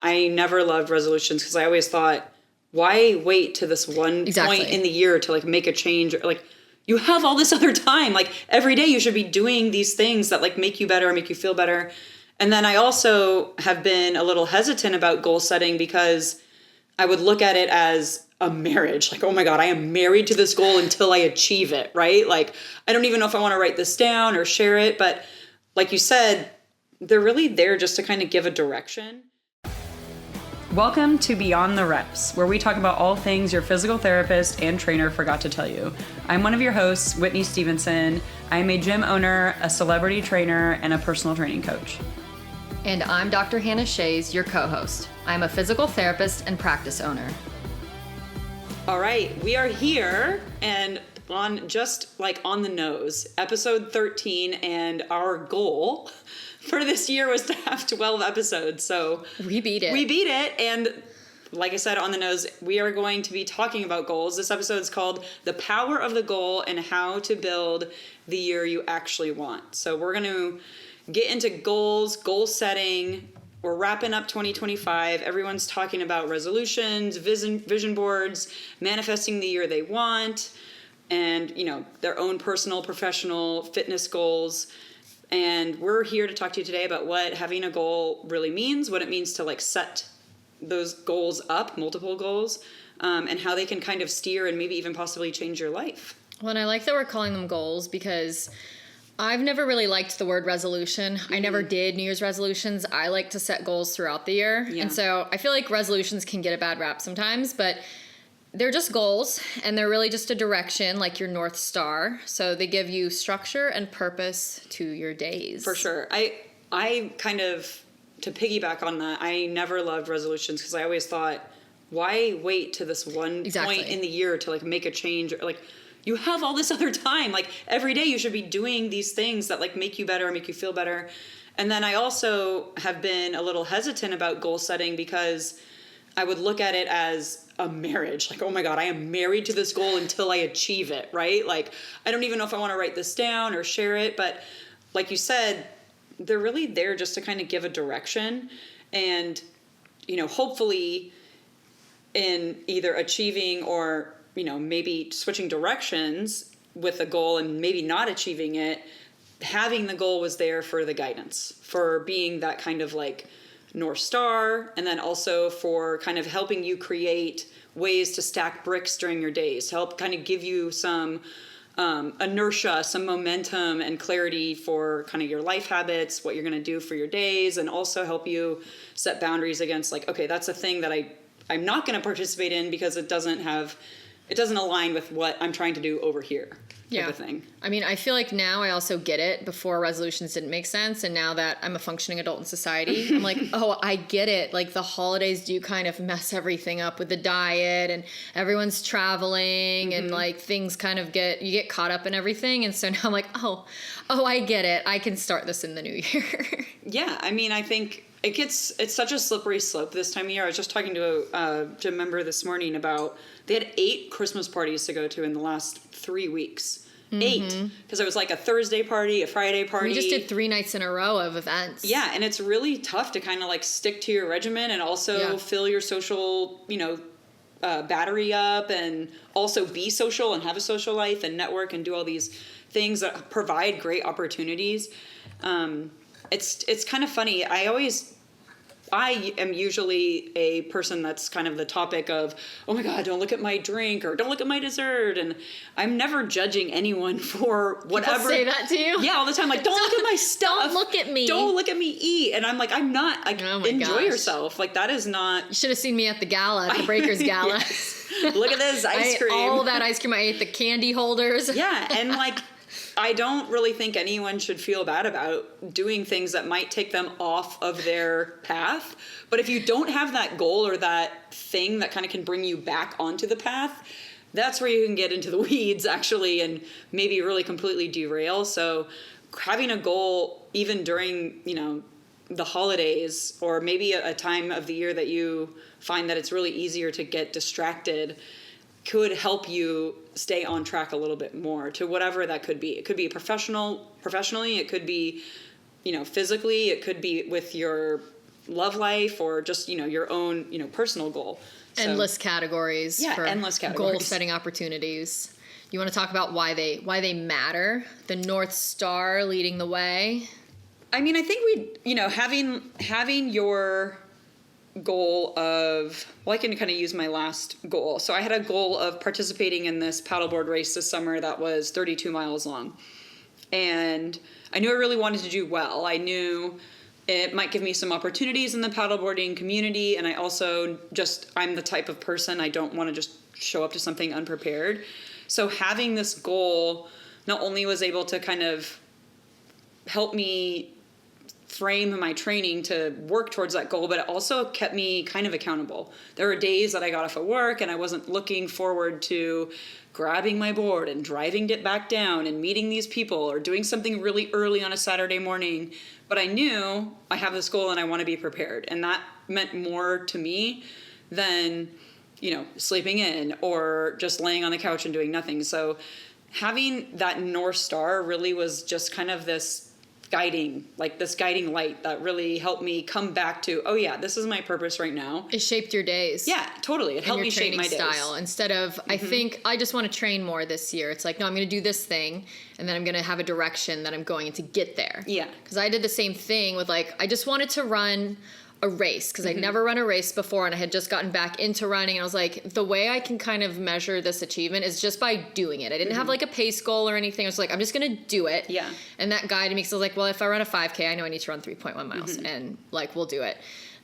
I never loved resolutions because I always thought, why wait to this one point in the year to like make a change? Like, you have all this other time. Like, every day you should be doing these things that like make you better, make you feel better. And then I also have been a little hesitant about goal setting because I would look at it as a marriage. Like, oh my God, I am married to this goal until I achieve it, right? Like, I don't even know if I want to write this down or share it. But like you said, they're really there just to kind of give a direction. Welcome to Beyond the Reps, where we talk about all things your physical therapist and trainer forgot to tell you. I'm one of your hosts, Whitney Stevenson. I am a gym owner, a celebrity trainer, and a personal training coach. And I'm Dr. Hanna Shays, your co-host. I'm a physical therapist and practice owner. All right, we are here and on just like on the nose, episode 13, and our goal for this year was to have 12 episodes. So we beat it. And like I said, on the nose, we are going to be talking about goals. This episode is called The Power of the Goal and How to Build the Year You Actually Want. So we're going to get into goals, goal setting. We're wrapping up 2025. Everyone's talking about resolutions, vision boards, manifesting the year they want, and, you know, their own personal, professional fitness goals. And we're here to talk to you today about what having a goal really means, what it means to like set those goals up, multiple goals, and how they can kind of steer and maybe even possibly change your life. Well, and I like that we're calling them goals because I've never really liked the word resolution. I never did New Year's resolutions. I like to set goals throughout the year. Yeah. And so I feel like resolutions can get a bad rap sometimes, but they're just goals, and they're really just a direction, like your North Star. So they give you structure and purpose to your days. For sure. I kind of, to piggyback on that, I never loved resolutions because I always thought, why wait to this one point in the year to like make a change? Or like, you have all this other time. Like, every day you should be doing these things that like make you better, make you feel better. And then I also have been a little hesitant about goal setting because I would look at it as a marriage. Like, oh my God, I am married to this goal until I achieve it, right? Like, I don't even know if I want to write this down or share it. But like you said, they're really there just to kind of give a direction. And, you know, hopefully in either achieving or, you know, maybe switching directions with a goal and maybe not achieving it, having the goal was there for the guidance, for being that kind of like North Star, and then also for kind of helping you create ways to stack bricks during your days, to help kind of give you some inertia, some momentum and clarity for kind of your life habits, what you're going to do for your days, and also help you set boundaries against like, okay, that's a thing that I'm not going to participate in because it doesn't align with what I'm trying to do over here. Yeah. Thing. I mean, I feel like now I also get it. Before, resolutions didn't make sense. And now that I'm a functioning adult in society, I'm like, oh, I get it. Like, the holidays do kind of mess everything up with the diet, and everyone's traveling, and like things kind of you get caught up in everything. And so now I'm like, oh, I get it. I can start this in the new year. Yeah. I mean, I think it's such a slippery slope this time of year. I was just talking to a member this morning about, they had 8 Christmas parties to go to in the last 3 weeks. 8, because it was like a Thursday party, a Friday party. We just did 3 nights in a row of events. Yeah, and it's really tough to kind of like stick to your regimen and also fill your social, you know, battery up, and also be social and have a social life and network and do all these things that provide great opportunities. It's kind of funny. I am usually a person that's kind of the topic of, oh my God, don't look at my drink or don't look at my dessert. And I'm never judging anyone for whatever. People say that to you? Yeah, all the time. Like, don't look at my stuff. Don't look at me. Don't look at me eat. And I'm like, I'm not. Like, enjoy yourself. Like, that is not. You should have seen me at the gala, at the Breakers Gala. Look at this ice cream. All that ice cream. I ate the candy holders. Yeah, and like, I don't really think anyone should feel bad about doing things that might take them off of their path. But if you don't have that goal or that thing that kind of can bring you back onto the path, that's where you can get into the weeds actually and maybe really completely derail. So having a goal even during, you know, the holidays, or maybe a time of the year that you find that it's really easier to get distracted, could help you stay on track a little bit more to whatever that could be. It could be professionally, it could be, you know, physically, it could be with your love life or just, your own, personal goal. So, endless categories. Yeah, for endless categories. Goal setting opportunities. You want to talk about why they matter? The North Star leading the way. I mean, I think having your goal of, I can kind of use my last goal. So I had a goal of participating in this paddleboard race this summer that was 32 miles long. And I knew I really wanted to do well. I knew it might give me some opportunities in the paddleboarding community. And I also I'm the type of person, I don't want to just show up to something unprepared. So having this goal not only was able to kind of help me frame my training to work towards that goal, but it also kept me kind of accountable. There were days that I got off of work and I wasn't looking forward to grabbing my board and driving it back down and meeting these people or doing something really early on a Saturday morning. But I knew I have this goal and I want to be prepared. And that meant more to me than, sleeping in or just laying on the couch and doing nothing. So having that North Star really was just kind of this guiding light that really helped me come back to, oh yeah, this is my purpose right now. It shaped your days. Yeah, totally. It helped me shape my days. Style. Instead of, I think I just want to train more this year. It's like, no, I'm going to do this thing and then I'm going to have a direction that I'm going to get there. Yeah. Because I did the same thing with I just wanted to run a race because I'd never run a race before and I had just gotten back into running and I was like, the way I can kind of measure this achievement is just by doing it. I didn't have a pace goal or anything. I was like, I'm just going to do it. Yeah. And that guided me because I was like, well, if I run a 5K, I know I need to run 3.1 miles and we'll do it.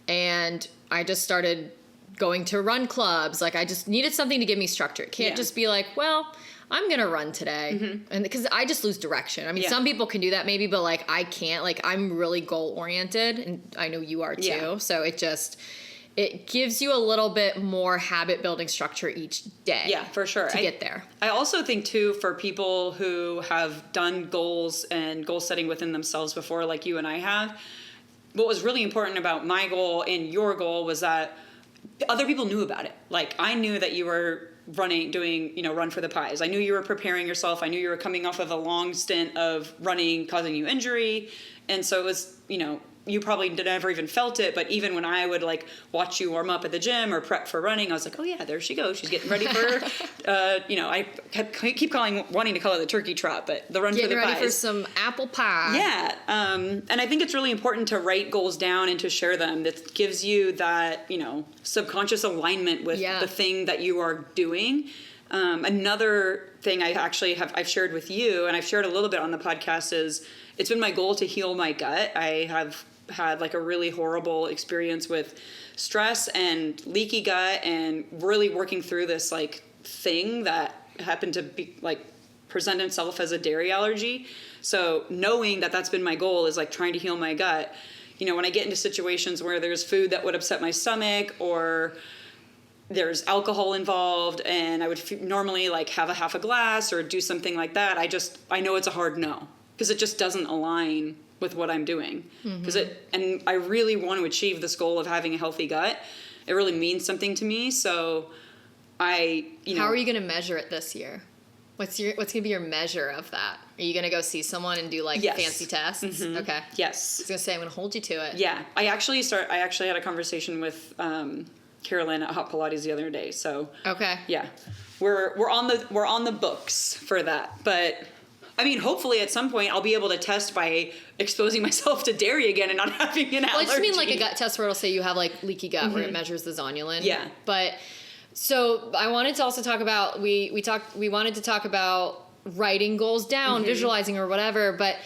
And I just started going to run clubs. I just needed something to give me structure. It can't just be like, well, I'm going to run today. And because I just lose direction. I mean, some people can do that maybe, but I can't. I'm really goal oriented and I know you are too. Yeah. So it gives you a little bit more habit building structure each day. Yeah, for sure. To get there. I also think too, for people who have done goals and goal setting within themselves before, like you and I have, what was really important about my goal and your goal was that other people knew about it. I knew that you were doing Run for the Pies. I knew you were preparing yourself. I knew you were coming off of a long stint of running causing you injury. And so it was, you probably never even felt it, but even when I would watch you warm up at the gym or prep for running, I was like, oh yeah, there she goes. She's getting ready for, I keep wanting to call it the turkey trot, but the Run for the Pies. Getting ready for some apple pie. Yeah. And I think it's really important to write goals down and to share them. That gives you that, subconscious alignment with the thing that you are doing. Another thing I've shared with you, and I've shared a little bit on the podcast, is it's been my goal to heal my gut. I have had a really horrible experience with stress and leaky gut and really working through this thing that happened to be present itself as a dairy allergy. So knowing that that's been my goal is trying to heal my gut. When I get into situations where there's food that would upset my stomach or there's alcohol involved and I would normally have a half a glass or do something like that, I know it's a hard no because it just doesn't align with what I'm doing. And I really want to achieve this goal of having a healthy gut. It really means something to me. So how are you going to measure it this year? What's going to be your measure of that? Are you going to go see someone and do fancy tests? Okay. Yes. I was going to say, I'm going to hold you to it. Yeah. I actually had a conversation with Carolyn at Hot Pilates the other day. So okay. Yeah. We're on the books for that. But I mean, hopefully at some point I'll be able to test by exposing myself to dairy again and not having an allergy. I just mean a gut test where it'll say you have leaky gut where it measures the zonulin. Yeah. But so I wanted to also talk about, we wanted to talk about writing goals down, visualizing or whatever, but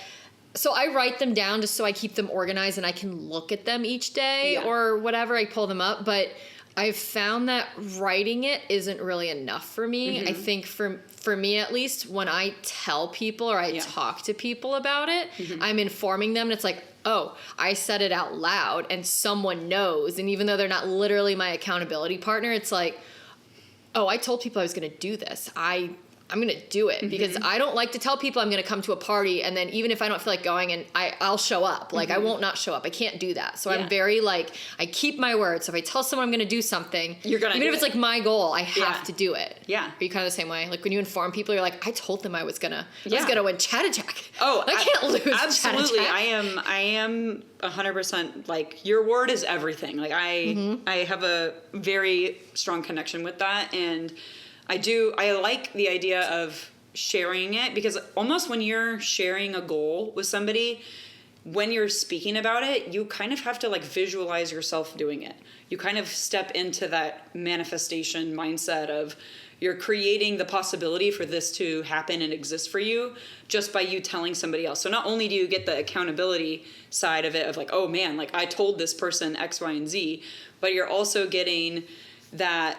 so I write them down just so I keep them organized and I can look at them each day or whatever, I pull them up, but I've found that writing it isn't really enough for me. I think for me at least, when I tell people or I talk to people about it, I'm informing them and it's oh, I said it out loud and someone knows. And even though they're not literally my accountability partner, it's oh, I told people I was going to do this. I I'm going to do it because I don't like to tell people I'm going to come to a party and then even if I don't feel like going and I'll show up. Like I won't not show up. I can't do that. So I'm very like, I keep my word. So if I tell someone I'm going to do something, you're gonna even if it's like my goal, I have to do it. Yeah. Are you kind of the same way? Like when you inform people, you're like, I told them I was going to win Chattajack. Oh, I can't lose absolutely. Chattajack. I am 100% like your word is everything. Like I have a very strong connection with that. And I like the idea of sharing it because almost when you're sharing a goal with somebody, when you're speaking about it, you kind of have to like visualize yourself doing it. You kind of step into that manifestation mindset of you're creating the possibility for this to happen and exist for you just by you telling somebody else. So not only do you get the accountability side of it of like, oh man, like I told this person X, Y, and Z, but you're also getting that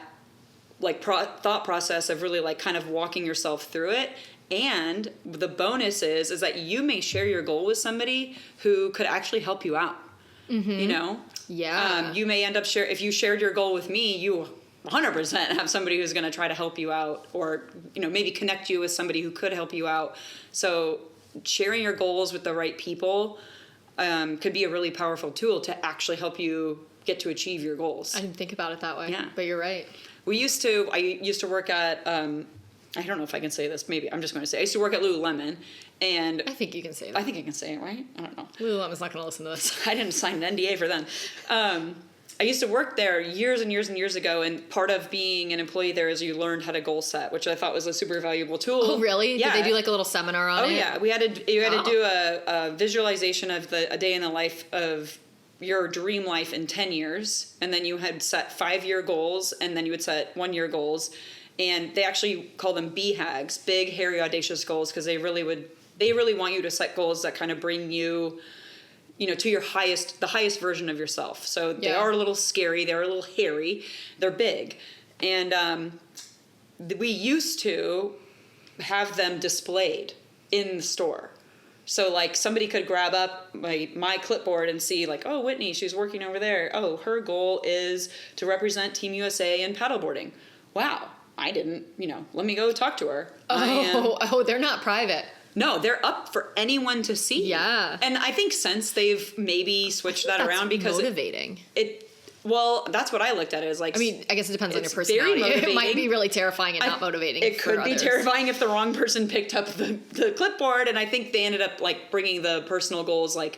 like thought process of really like kind of walking yourself through it. And the bonus is that you may share your goal with somebody who could actually help you out. You know? Yeah. You may end up if you shared your goal with me, you 100% have somebody who's going to try to help you out or, you know, maybe connect you with somebody who could help you out. So sharing your goals with the right people could be a really powerful tool to actually help you get to achieve your goals. I didn't think about it that way. Yeah. But you're right. I used to work at, I don't know if I can say this, maybe I'm just going to say, I used to work at Lululemon, and I think you can say that. I think I can say it, right? I don't know. Lululemon's not going to listen to this. I didn't sign an NDA for them. I used to work there years and years and years ago, and part of being an employee there is you learned how to goal set, which I thought was a super valuable tool. Oh, really? Yeah. Did they do like a little seminar on it? Oh, yeah. You had to do a visualization of a day in the life of your dream life in 10 years, and then you had set 5-year goals, and then you would set 1-year goals, and they actually call them BHAGs, big, hairy, audacious goals, because they really want you to set goals that kind of bring you, you know, to the highest version of yourself. So they are a little scary, they're a little hairy, they're big, and we used to have them displayed in the store. So, like, somebody could grab up my clipboard and see, like, oh, Whitney, she's working over there. Oh, her goal is to represent Team USA in paddleboarding. Wow, I didn't, let me go talk to her. Oh, they're not private. No, they're up for anyone to see. Yeah. And I think since they've maybe switched that around because motivating. Well, that's what I looked at it as like. I mean, I guess it depends on your personality. It might be really terrifying and not motivating. It could be terrifying if the wrong person picked up the clipboard, and I think they ended up like bringing the personal goals like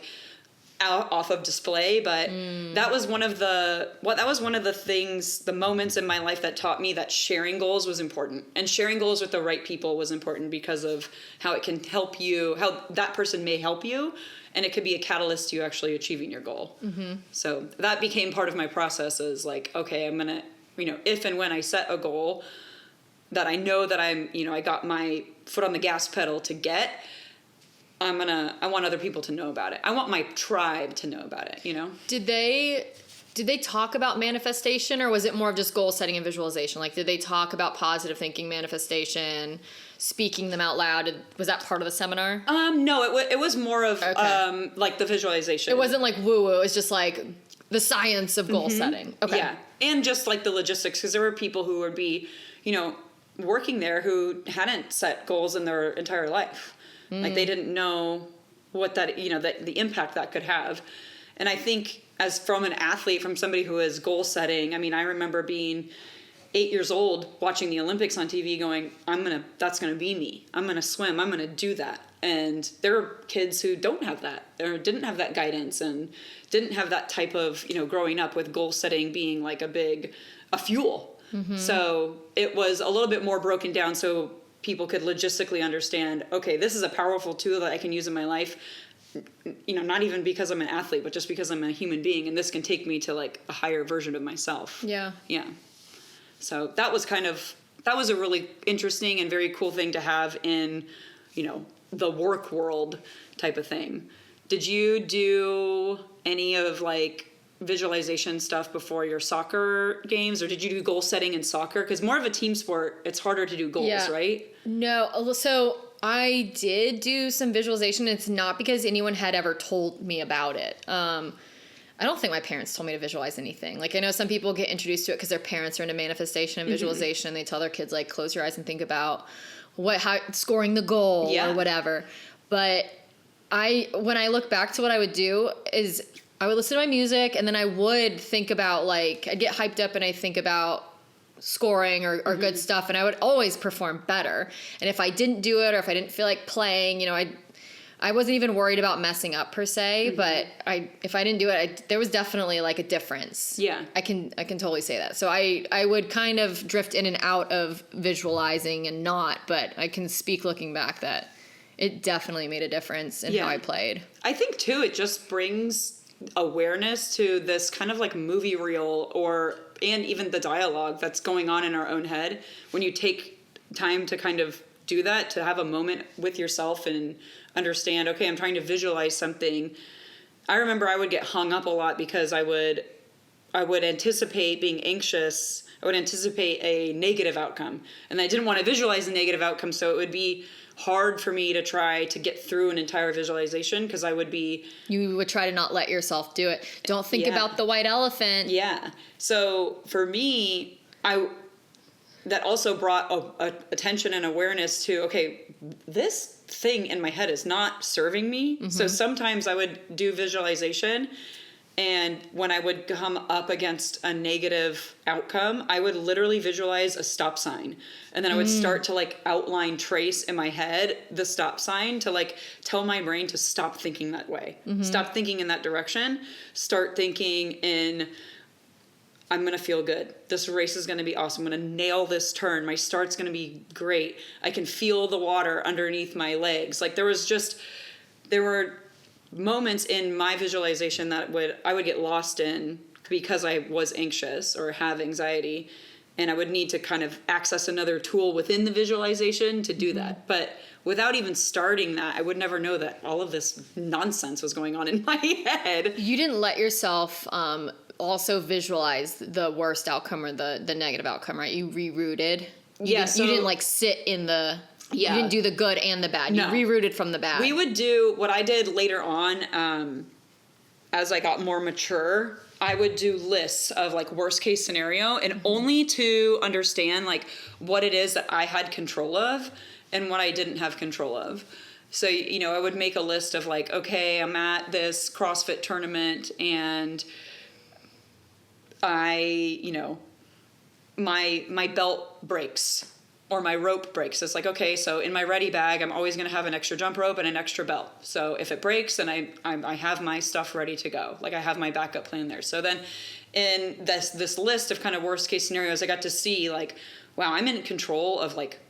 out off of display. But that was one of the things, the moments in my life that taught me that sharing goals was important, and sharing goals with the right people was important because of how it can help you, how that person may help you. And it could be a catalyst to you actually achieving your goal. Mm-hmm. So that became part of my process is like, okay, I'm going to, if and when I set a goal that I know that I got my foot on the gas pedal to get, I want other people to know about it. I want my tribe to know about it, Did they talk about manifestation, or was it more of just goal setting and visualization? Like, did they talk about positive thinking, manifestation, speaking them out loud? Was that part of the seminar? No, it was more of like the visualization. It wasn't like woo woo. It was just like the science of goal setting. Okay. Yeah, and just like the logistics, because there were people who would be, working there who hadn't set goals in their entire life. Like they didn't know what that the impact that could have. And I think as from an athlete, from somebody who is goal setting, I mean, I remember being 8 years old watching the Olympics on TV going, that's going to be me. I'm going to swim. I'm going to do that. And there are kids who don't have that, or didn't have that guidance, and didn't have that type of, growing up with goal setting being like a fuel. Mm-hmm. So it was a little bit more broken down so people could logistically understand, okay, this is a powerful tool that I can use in my life, not even because I'm an athlete, but just because I'm a human being, and this can take me to like a higher version of myself. Yeah. Yeah. So that was a really interesting and very cool thing to have in, the work world type of thing. Did you do any of like visualization stuff before your soccer games, or did you do goal setting in soccer? Because more of a team sport, it's harder to do goals, right? No. So I did do some visualization. It's not because anyone had ever told me about it. I don't think my parents told me to visualize anything. Like, I know some people get introduced to it because their parents are into manifestation and visualization, and they tell their kids, like, close your eyes and think about how scoring the goal or whatever. But when I look back to what I would do is I would listen to my music, and then I would think about, like, I'd get hyped up and I think about scoring or good stuff, and I would always perform better. And if I didn't do it, or if I didn't feel like playing, you know, I wasn't even worried about messing up per se, but if I didn't do it, there was definitely like a difference. Yeah. I can totally say that. So I would kind of drift in and out of visualizing and not, but I can speak looking back that it definitely made a difference in how I played. I think too, it just brings awareness to this kind of like movie reel and even the dialogue that's going on in our own head. When you take time to kind of do that, to have a moment with yourself and understand, okay, I'm trying to visualize something. I remember I would get hung up a lot because I would anticipate being anxious. I would anticipate a negative outcome, and I didn't want to visualize a negative outcome. So it would be hard for me to try to get through an entire visualization because you would try to not let yourself do it. Don't think about the white elephant. Yeah. So for me, that also brought attention and awareness to, okay, this thing in my head is not serving me. So sometimes I would do visualization, and when I would come up against a negative outcome, I would literally visualize a stop sign. And then I would start to like outline, trace in my head the stop sign to like tell my brain to stop thinking that way. Stop thinking in that direction. Start thinking in, I'm going to feel good. This race is going to be awesome. I'm going to nail this turn. My start's going to be great. I can feel the water underneath my legs. Like there were moments in my visualization that I would get lost in because I was anxious or have anxiety, and I would need to kind of access another tool within the visualization to do that. But without even starting that, I would never know that all of this nonsense was going on in my head. You didn't let yourself also visualize the worst outcome or the negative outcome, right? You rerouted. You didn't like sit in the... Yeah. You didn't do the good and the bad. You rerouted from the bad. We would do what I did later on, as I got more mature. I would do lists of like worst case scenario, and only to understand like what it is that I had control of and what I didn't have control of. So, you know, I would make a list of like, okay, I'm at this CrossFit tournament and my belt breaks. Or my rope breaks. It's like, okay, so in my ready bag, I'm always going to have an extra jump rope and an extra belt. So if it breaks, then I have my stuff ready to go. Like I have my backup plan there. So then in this list of kind of worst case scenarios, I got to see like, wow, I'm in control of like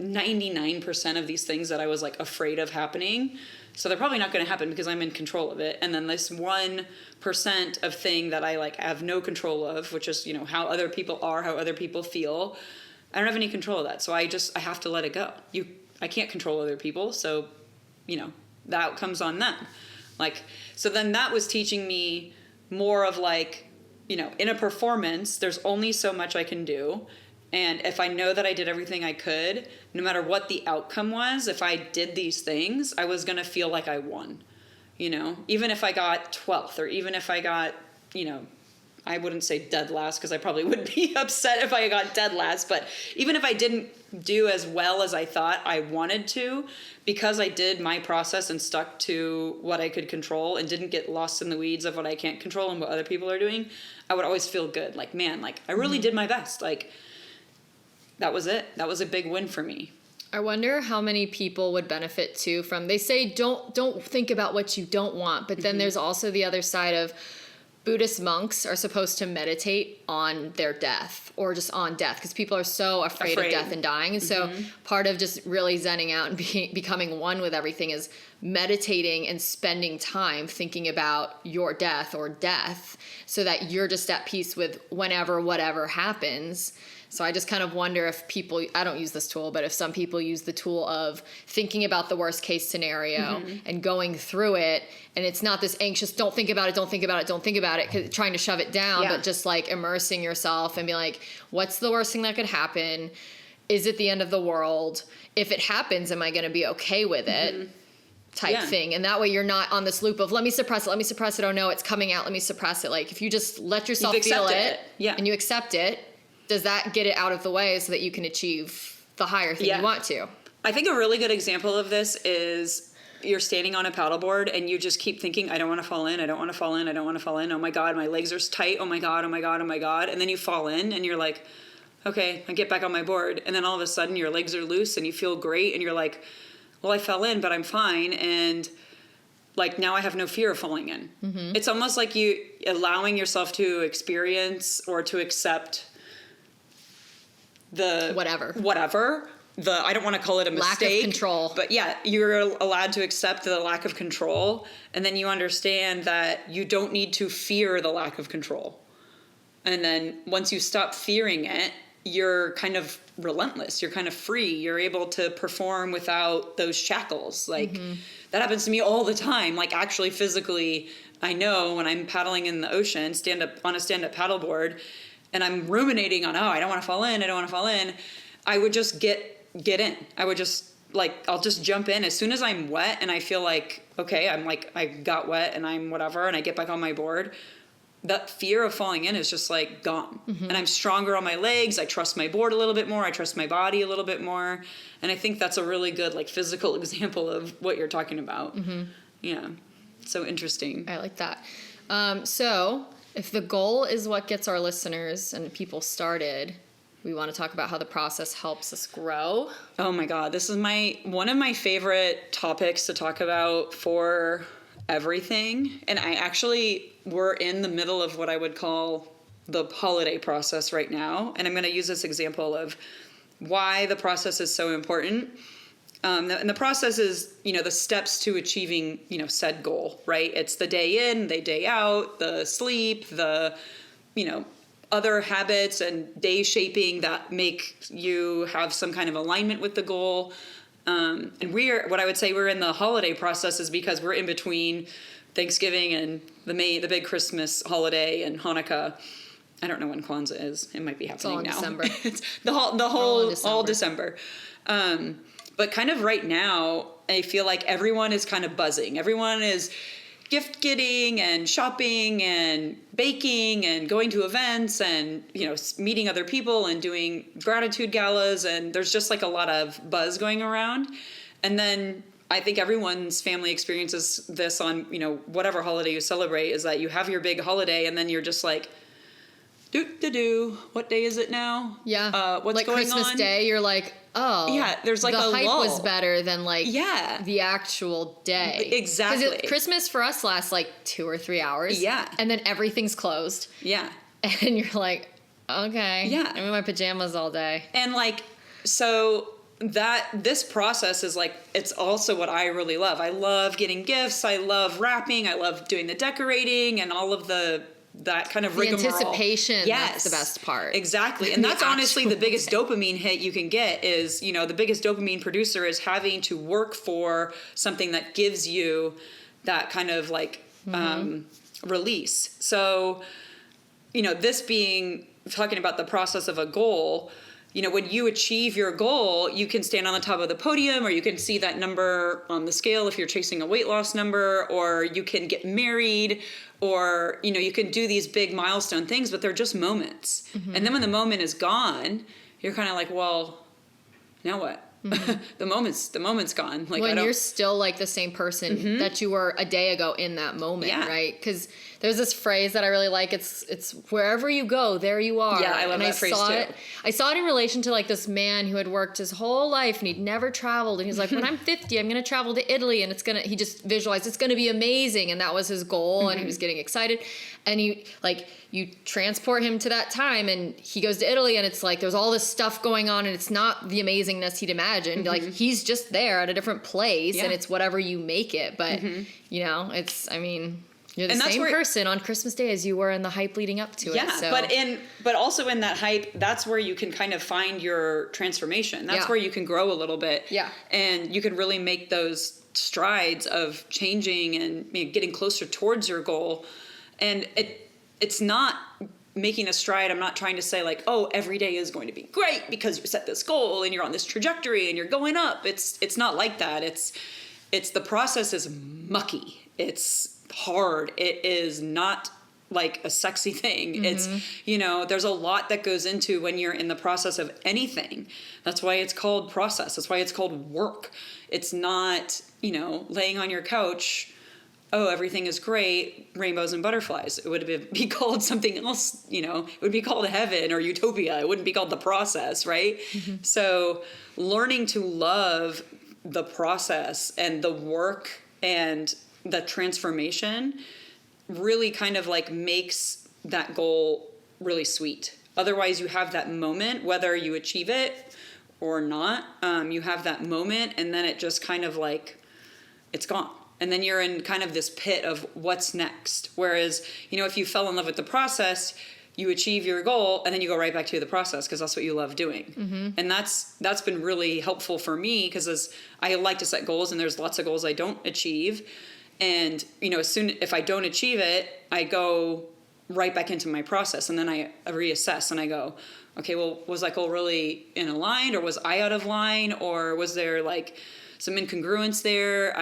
99% of these things that I was like afraid of happening. So they're probably not going to happen because I'm in control of it. And then this 1% of thing that I like have no control of, which is, you know, how other people are, how other people feel. I don't have any control of that. So I have to let it go. I can't control other people. So, you know, the outcome's on them. Like, so then that was teaching me more of like, you know, in a performance, there's only so much I can do. And if I know that I did everything I could, no matter what the outcome was, if I did these things, I was going to feel like I won, you know, even if I got 12th or even if I got, you know, I wouldn't say dead last because I probably would be upset if I got dead last. But even if I didn't do as well as I thought I wanted to, because I did my process and stuck to what I could control and didn't get lost in the weeds of what I can't control and what other people are doing, I would always feel good. Like, man, like I really did my best. Like that was it. That was a big win for me. I wonder how many people would benefit too from, they say don't think about what you don't want. But then there's also the other side of, Buddhist monks are supposed to meditate on their death or just on death because people are so afraid of death and dying. And so part of just really zenning out and becoming one with everything is meditating and spending time thinking about your death or death so that you're just at peace with whenever, whatever happens. So I just kind of wonder if people, I don't use this tool, but if some people use the tool of thinking about the worst case scenario and going through it. And it's not this anxious, don't think about it, don't think about it, don't think about it, 'cause trying to shove it down, but just like immersing yourself and be like, what's the worst thing that could happen? Is it the end of the world? If it happens, am I going to be okay with it? Type thing. And that way you're not on this loop of let me suppress it. Oh no, it's coming out. Let me suppress it. Like if you just let yourself feel it and you accept it, does that get it out of the way so that you can achieve the higher thing you want to? I think a really good example of this is you're standing on a paddleboard and you just keep thinking, I don't want to fall in. I don't want to fall in. I don't want to fall in. Oh my God, my legs are tight. Oh my God, oh my God, oh my God. And then you fall in and you're like, okay, I get back on my board. And then all of a sudden your legs are loose and you feel great. And you're like, well, I fell in, but I'm fine. And like, now I have no fear of falling in. Mm-hmm. It's almost like you allowing yourself to experience or to accept the whatever. I don't want to call it a mistake. Lack of control. But yeah, you're allowed to accept the lack of control. And then you understand that you don't need to fear the lack of control. And then once you stop fearing it, you're kind of relentless. You're kind of free. You're able to perform without those shackles. Like, mm-hmm. that happens to me all the time. Like, actually, physically, I know when I'm paddling in the ocean, stand-up paddleboard, and I'm ruminating on, I don't want to fall in. I don't want to fall in. I would just get in. I would just, I'll just jump in. As soon as I'm wet and I feel like, okay, I got wet and I'm whatever, and I get back on my board, that fear of falling in is just gone. Mm-hmm. And I'm stronger on my legs. I trust my board a little bit more. I trust my body a little bit more. And I think that's a really good physical example of what you're talking about. Mm-hmm. Yeah. So interesting. I like that. So if the goal is what gets our listeners and people started, we want to talk about how the process helps us grow. Oh my God. This is one of my favorite topics to talk about for everything. And we're in the middle of what I would call the holiday process right now. And I'm going to use this example of why the process is so important. And the process is, the steps to achieving, said goal, right? It's the day in, the day out, the sleep, the, other habits and day shaping that make you have some kind of alignment with the goal. And what I would say we're in the holiday process is because we're in between Thanksgiving and the big Christmas holiday and Hanukkah. I don't know when Kwanzaa is. It might be happening now. December. It's all December. But kind of right now, I feel like everyone is kind of buzzing. Everyone is gift getting and shopping and baking and going to events and, meeting other people and doing gratitude galas. And there's just a lot of buzz going around. And then I think everyone's family experiences this on, whatever holiday you celebrate, is that you have your big holiday and then you're just what day is it now? Yeah. What's going Christmas on? Christmas Day, you're yeah, there's the a hype lull. was better than the actual day. Exactly. Because Christmas for us lasts 2 or 3 hours. Yeah. And then everything's closed. Yeah. And you're okay. Yeah. I'm in my pajamas all day. And so this process is it's also what I really love. I love getting gifts. I love wrapping. I love doing the decorating and all of that kind of rigmarole. The anticipation, yes, that's the best part. Exactly. And that's honestly the biggest dopamine hit you can get is, the biggest dopamine producer is having to work for something that gives you that kind of release. So, this being talking about the process of a goal, when you achieve your goal, you can stand on the top of the podium, or you can see that number on the scale if you're chasing a weight loss number, or you can get married, or, you can do these big milestone things, but they're just moments. Mm-hmm. And then when the moment is gone, you're kind of well, now what? Mm-hmm. the moment's gone. When you're still the same person mm-hmm. that you were a day ago in that moment, yeah. right? Because there's this phrase that I really like. It's wherever you go, there you are. Yeah, I love that phrase too. I saw it in relation to this man who had worked his whole life and he'd never traveled. And he's when I'm 50, I'm going to travel to Italy, and he just visualized it's going to be amazing. And that was his goal. Mm-hmm. And he was getting excited. And you transport him to that time, and he goes to Italy, and it's there's all this stuff going on, and it's not the amazingness he'd imagined. Mm-hmm. He's just there at a different place, yeah. and it's whatever you make it. But, mm-hmm. You're the same person on Christmas Day as you were in the hype leading up to it. Yeah, so. But also in that hype, that's where you can kind of find your transformation. That's where you can grow a little bit. Yeah. And you can really make those strides of changing and getting closer towards your goal. And it's not making a stride. I'm not trying to say every day is going to be great because you set this goal and you're on this trajectory and you're going up. It's not like that. It's the process is mucky. It's hard. It is not like a sexy thing. It's, you know, there's a lot that goes into when you're in the process of anything. That's why it's called process. That's why it's called work. It's not, you know, laying on your couch, oh, everything is great, rainbows and butterflies. It would be called something else, you know, it would be called heaven or utopia. It wouldn't be called the process, right? So learning to love the process and the work and the transformation really kind of like makes that goal really sweet. Otherwise, you have that moment, whether you achieve it or not, you have that moment, and then it just kind of like, it's gone. And then you're in kind of this pit of what's next. Whereas, you know, if you fell in love with the process, you achieve your goal and then you go right back to the process because that's what you love doing. And that's been really helpful for me because as I like to set goals and there's lots of goals I don't achieve. And, you know, if I don't achieve it, I go right back into my process and then I reassess and I go, okay, well, was that goal really in a line or was I out of line or was there like some incongruence there?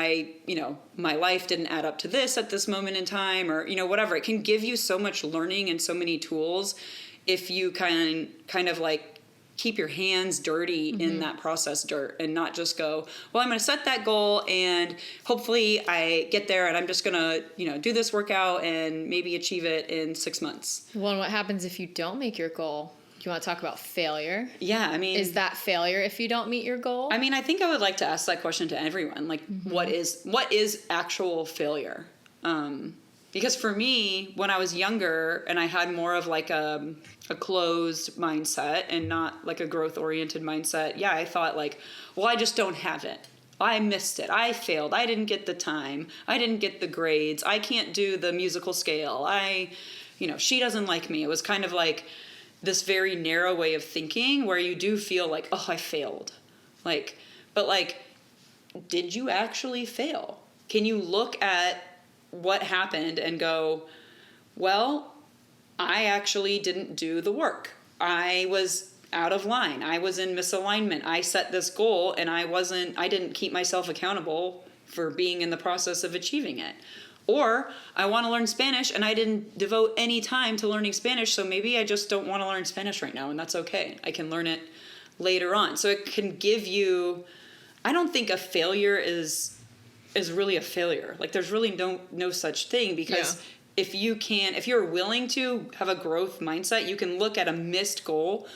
You know, my life didn't add up to this at this moment in time or, you know, whatever. It can give you so much learning and so many tools if you kind of like keep your hands dirty in that process dirt and not just go, well, I'm going to set that goal and hopefully I get there and I'm just going to, you know, do this workout and maybe achieve it in 6 months. Well, and what happens if you don't make your goal? Do you want to talk about failure? Yeah, I mean... Is that failure if you don't meet your goal? I mean, I think I would like to ask that question to everyone. Like, what is actual failure? Because for me, when I was younger and I had more of like a closed mindset and not like a growth-oriented mindset, yeah, I thought like, well, I just don't have it. I missed it. I failed. I didn't get the time. I didn't get the grades. I can't do the musical scale. You know, she doesn't like me. It was kind of like this very narrow way of thinking where you do feel like, oh, I failed. Like, but like, did you actually fail? Can you look at what happened and go, well, I actually didn't do the work. I was out of line. I was in misalignment. I set this goal and I didn't keep myself accountable for being in the process of achieving it. Or I want to learn Spanish and I didn't devote any time to learning Spanish, so maybe I just don't want to learn Spanish right now, and that's okay. I can learn it later on. So it can give you, I don't think a failure is really a failure. Like there's really no such thing because if you're willing to have a growth mindset, you can look at a missed goal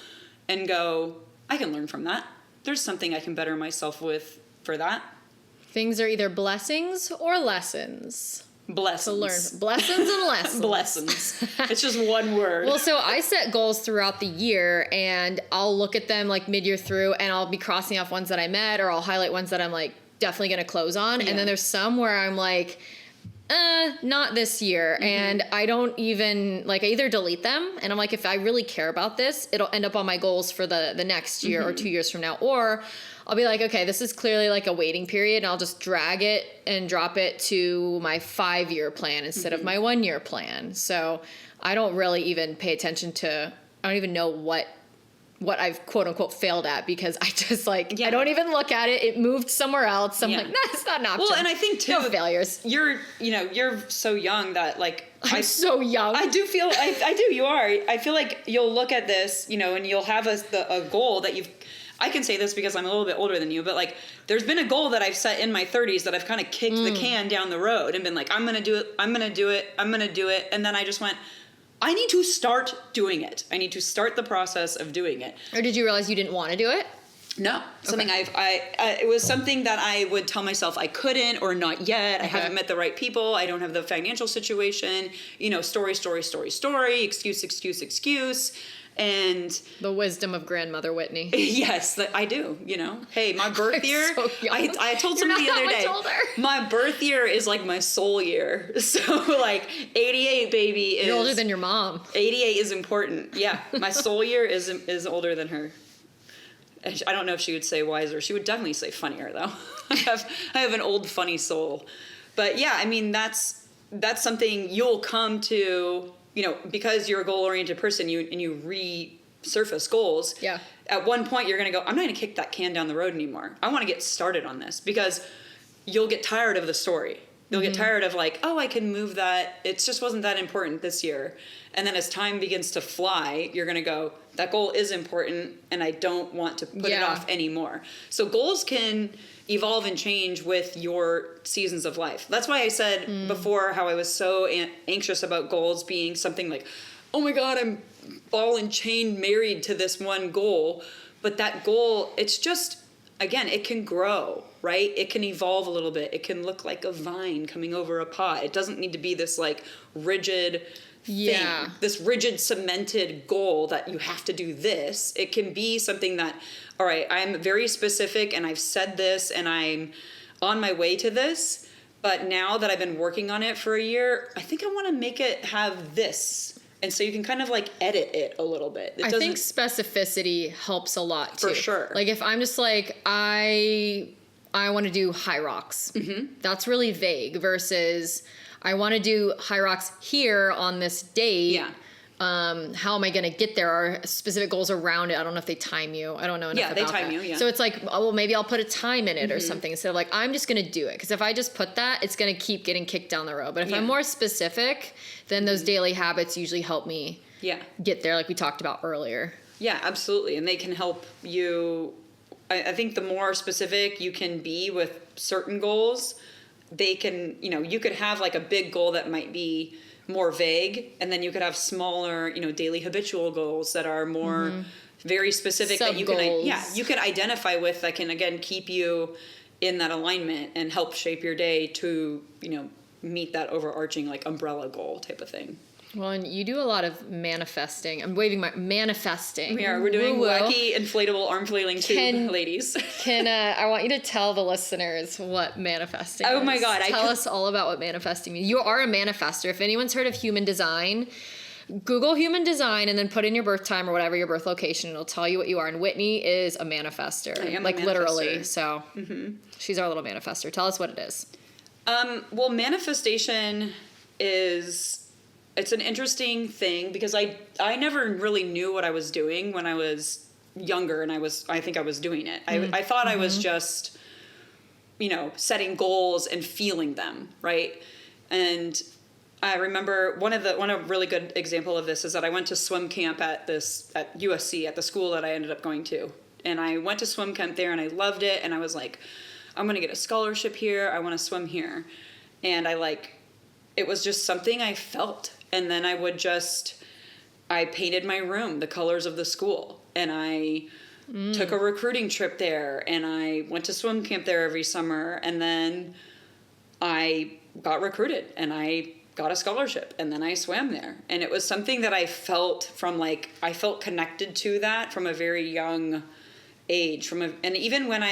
and go, I can learn from that. There's something I can better myself with for that. Things are either blessings or lessons. Blessings. To learn. Blessings and lessons. Blessings. It's just one word. Well, so I set goals throughout the year and I'll look at them like mid-year through and I'll be crossing off ones that I met or I'll highlight ones that I'm like definitely going to close on. Yeah. And then there's some where I'm like, not this year. And I don't even like, I either delete them and I'm like, if I really care about this, it'll end up on my goals for the next year or 2 years from now. Or I'll be like, okay, this is clearly like a waiting period and I'll just drag it and drop it to my 5-year plan instead of my 1-year plan. So I don't really even pay attention to, I don't even know what I've quote unquote failed at because I just like, I don't even look at it. It moved somewhere else. I'm like, nah, it's not an option. Well, and I think too, no failures. You're so young that like, I'm so young. I do feel, I do, you are. I feel like you'll look at this, you know, and you'll have a goal that I can say this because I'm a little bit older than you, but like there's been a goal that I've set in my 30s that I've kind of kicked the can down the road and been like, I'm going to do it. I'm going to do it. I'm going to do it. And then I just went, I need to start doing it. I need to start the process of doing it. Or did you realize you didn't want to do it? No, something it was something that I would tell myself I couldn't or not yet. I haven't met the right people. I don't have the financial situation, you know, story, excuse. And the wisdom of grandmother Whitney. Yes, I do, you know. Hey, my birth year, so I told somebody the other day, my birth year is like my soul year. So like 88, baby, You're older than your mom. 88 is important. Yeah, my soul year is older than her. I don't know if she would say wiser. She would definitely say funnier, though. I have an old, funny soul. But yeah, I mean, that's something you'll come to, you know, because you're a goal-oriented person, and you resurface goals. Yeah. At one point, you're going to go, I'm not going to kick that can down the road anymore. I want to get started on this because you'll get tired of the story. You'll get tired of like, oh, I can move that. It just wasn't that important this year. And then as time begins to fly, you're going to go, that goal is important and I don't want to put it off anymore. So goals can evolve and change with your seasons of life. That's why I said before how I was so anxious about goals being something like, oh my God, I'm ball and chain married to this one goal. But that goal, it's just, again, it can grow, right? It can evolve a little bit. It can look like a vine coming over a pot. It doesn't need to be this like rigid thing, this rigid cemented goal that you have to do this. It can be something that, all right, I'm very specific and I've said this and I'm on my way to this, but now that I've been working on it for a year, I think I want to make it have this. And so you can kind of like edit it a little bit. I think specificity helps a lot too. For sure. Like if I'm just like, I want to do high rocks. That's really vague versus I want to do high rocks here on this date. Yeah. How am I going to get there? Are specific goals around it? I don't know if they time you. I don't know enough about that. You, yeah. So it's like, oh, well, maybe I'll put a time in it or something instead of like, I'm just going to do it. Because if I just put that, it's going to keep getting kicked down the road. But if I'm more specific, then those daily habits usually help me get there, like we talked about earlier. Yeah, absolutely. And they can help you. I think the more specific you can be with certain goals, they can, you could have like a big goal that might be more vague, and then you could have smaller, daily habitual goals that are more very specific that you can identify with, that can again keep you in that alignment and help shape your day to, meet that overarching like umbrella goal type of thing. Well, and you do a lot of manifesting. I'm waving my manifesting. We're doing wacky inflatable arm flailing tube, ladies. I want you to tell the listeners what manifesting is. Oh my God. Tell us all about what manifesting means. You are a manifester. If anyone's heard of human design, Google human design and then put in your birth time or whatever your birth location. It'll tell you what you are. And Whitney is a manifester. I am like a manifester. Literally. So she's our little manifester. Tell us what it is. Well, manifestation it's an interesting thing because I never really knew what I was doing when I was younger, and I think I was doing it. I thought I was just, setting goals and feeling them, right? And I remember one really good example of this is that I went to swim camp at USC, at the school that I ended up going to. And I went to swim camp there and I loved it, and I was like, I'm going to get a scholarship here. I want to swim here. And it was just something I felt. And then I painted my room the colors of the school, and I took a recruiting trip there, and I went to swim camp there every summer, and then I got recruited and I got a scholarship, and then I swam there. And it was something that I felt I felt connected to that from a very young age, and even when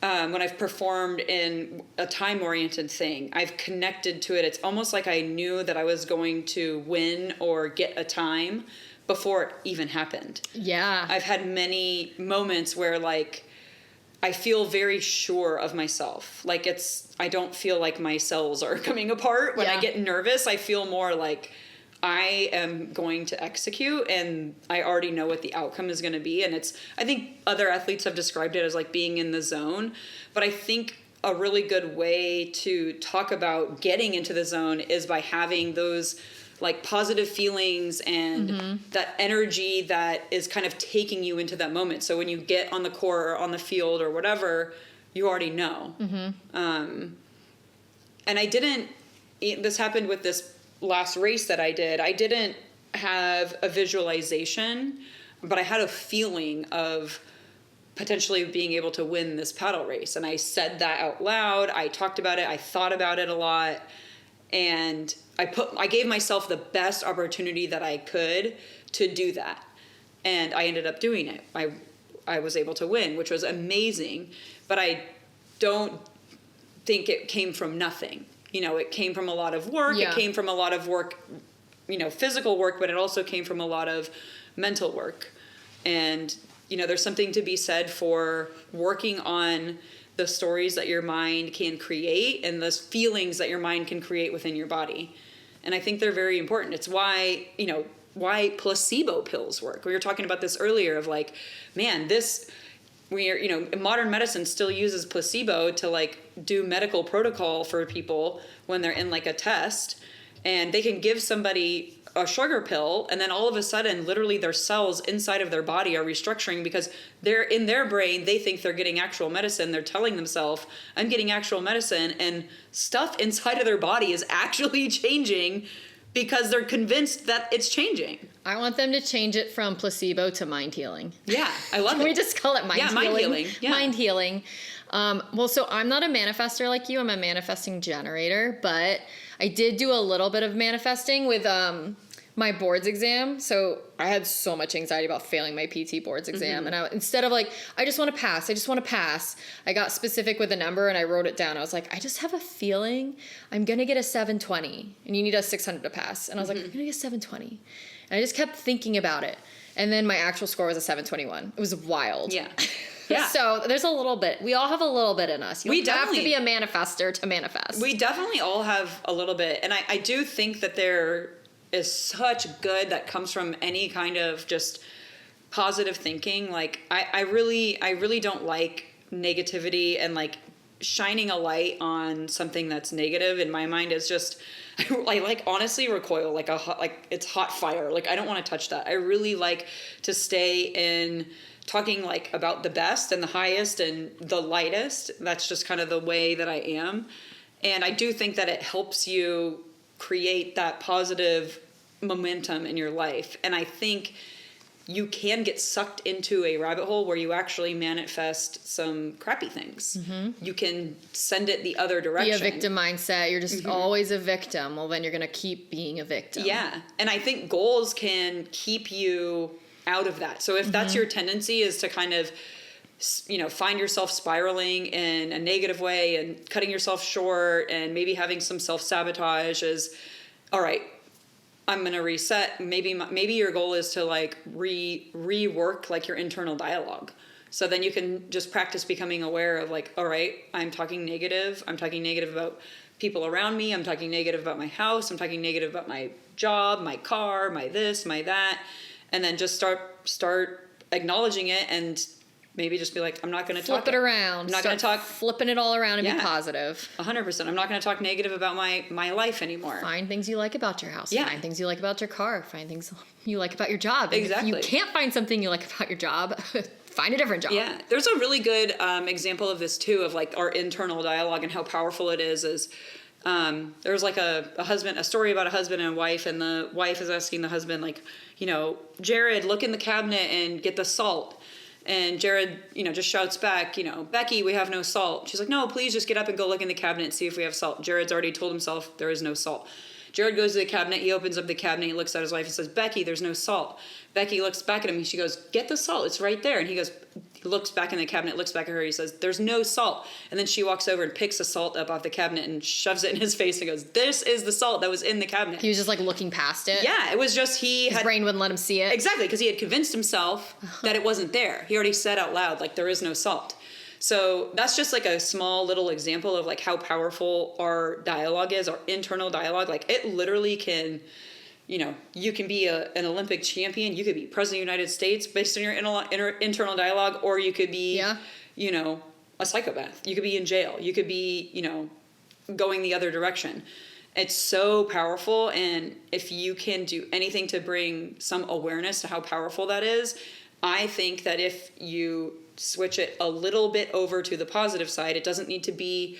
when I've performed in a time-oriented thing, I've connected to it. It's almost like I knew that I was going to win or get a time before it even happened. Yeah. I've had many moments where I feel very sure of myself. I don't feel like my cells are coming apart. When I get nervous, I feel more like I am going to execute, and I already know what the outcome is going to be. And I think other athletes have described it as being in the zone. But I think a really good way to talk about getting into the zone is by having those positive feelings and that energy that is kind of taking you into that moment. So when you get on the court or on the field or whatever, you already know. And this happened with this last race that I didn't have a visualization, but I had a feeling of potentially being able to win this paddle race. And I said that out loud. I talked about it. I thought about it a lot. And I gave myself the best opportunity that I could to do that. And I ended up doing it. I was able to win, which was amazing. But I don't think it came from nothing. It came from a lot of work. Yeah. It came from a lot of work, physical work, but it also came from a lot of mental work. And, there's something to be said for working on the stories that your mind can create and the feelings that your mind can create within your body. And I think they're very important. It's why placebo pills work. We were talking about this earlier of modern medicine still uses placebo to like do medical protocol for people when they're in like a test, and they can give somebody a sugar pill, and then all of a sudden literally their cells inside of their body are restructuring because they're in their brain, they think they're getting actual medicine. They're telling themselves, I'm getting actual medicine, and stuff inside of their body is actually changing because they're convinced that it's changing. I want them to change it from placebo to mind healing. Yeah, I love it. Can we just call it mind healing? Mind healing. Yeah. Mind healing. Well, so I'm not a manifester like you. I'm a manifesting generator, but I did do a little bit of manifesting with my boards exam. So I had so much anxiety about failing my PT boards exam. And instead of like, I just want to pass, I got specific with a number and I wrote it down. I was like, I just have a feeling I'm going to get a 720 and you need a 600 to pass. And I was like, I'm going to get 720. And I just kept thinking about it. And then my actual score was a 721. It was wild. Yeah. Yeah. So there's a little bit. We all have a little bit in us. You don't have to be a manifester to manifest. We definitely all have a little bit. And I do think that there is such good that comes from any kind of just positive thinking. Like I really don't like negativity, and like shining a light on something that's negative in my mind is just, I like honestly recoil like it's hot fire. Like I don't want to touch that. I really like to stay in talking like about the best and the highest and the lightest. That's just kind of the way that I am. And I do think that it helps you create that positive momentum in your life. And I think you can get sucked into a rabbit hole where you actually manifest some crappy things. You can send it the other direction. Be a victim mindset. You're just always a victim. Well, then you're going to keep being a victim. Yeah. And I think goals can keep you out of that. So if that's your tendency, is to kind of, find yourself spiraling in a negative way and cutting yourself short and maybe having some self-sabotage, is, all right, I'm going to reset. Maybe your goal is to like rework like your internal dialogue. So then you can just practice becoming aware of like, all right, I'm talking negative. I'm talking negative about people around me. I'm talking negative about my house. I'm talking negative about my job, my car, my this, my that. And then just start acknowledging it, and maybe just be like, I'm not going to talk. Flip it around. I'm not going to talk. Flipping it all around and be positive. 100%. I'm not going to talk negative about my life anymore. Find things you like about your house. Yeah. Find things you like about your car. Find things you like about your job. Exactly. And if you can't find something you like about your job, find a different job. Yeah. There's a really good example of this too, of like our internal dialogue and how powerful it is there's like a story about a husband and a wife, and the wife is asking the husband, like, Jared, look in the cabinet and get the salt. And Jared, just shouts back, Becky, we have no salt. She's like, no, please just get up and go look in the cabinet and see if we have salt. Jared's already told himself there is no salt. Jared goes to the cabinet, he opens up the cabinet, he looks at his wife and says, Becky, there's no salt. Becky looks back at him and she goes, get the salt, it's right there. And he looks back in the cabinet, looks back at her, he says, there's no salt. And then she walks over and picks the salt up off the cabinet and shoves it in his face and goes, this is the salt that was in the cabinet. He was just like looking past it. Yeah, it was just his brain wouldn't let him see it. Exactly, because he had convinced himself that it wasn't there. He already said out loud, like, there is no salt. So that's just like a small little example of like how powerful our dialogue is, our internal dialogue. Like it literally can, you can be an Olympic champion. You could be president of the United States based on your internal dialogue, or you could be, a psychopath. You could be in jail. You could be, going the other direction. It's so powerful. And if you can do anything to bring some awareness to how powerful that is, I think that if you switch it a little bit over to the positive side, it doesn't need to be